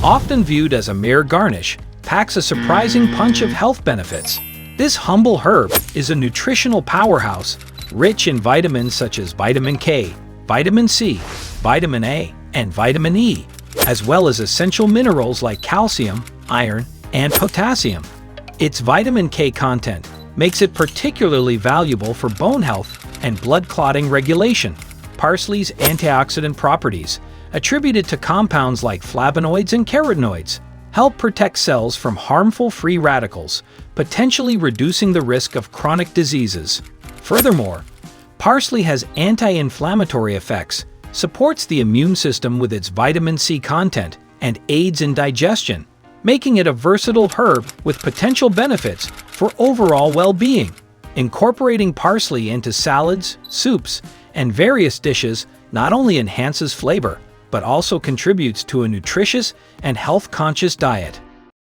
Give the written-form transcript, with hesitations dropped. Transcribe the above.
Often viewed as a mere garnish, packs a surprising punch of health benefits. This humble herb is a nutritional powerhouse, rich in vitamins such as vitamin K, vitamin C, vitamin A, and vitamin E, as well as essential minerals like calcium, iron, and potassium. Its vitamin K content makes it particularly valuable for bone health and blood clotting regulation. Parsley's antioxidant properties, attributed to compounds like flavonoids and carotenoids, help protect cells from harmful free radicals, potentially reducing the risk of chronic diseases. Furthermore, parsley has anti-inflammatory effects, supports the immune system with its vitamin C content, and aids in digestion, making it a versatile herb with potential benefits for overall well-being. Incorporating parsley into salads, soups, and various dishes not only enhances flavor, but also contributes to a nutritious and health-conscious diet.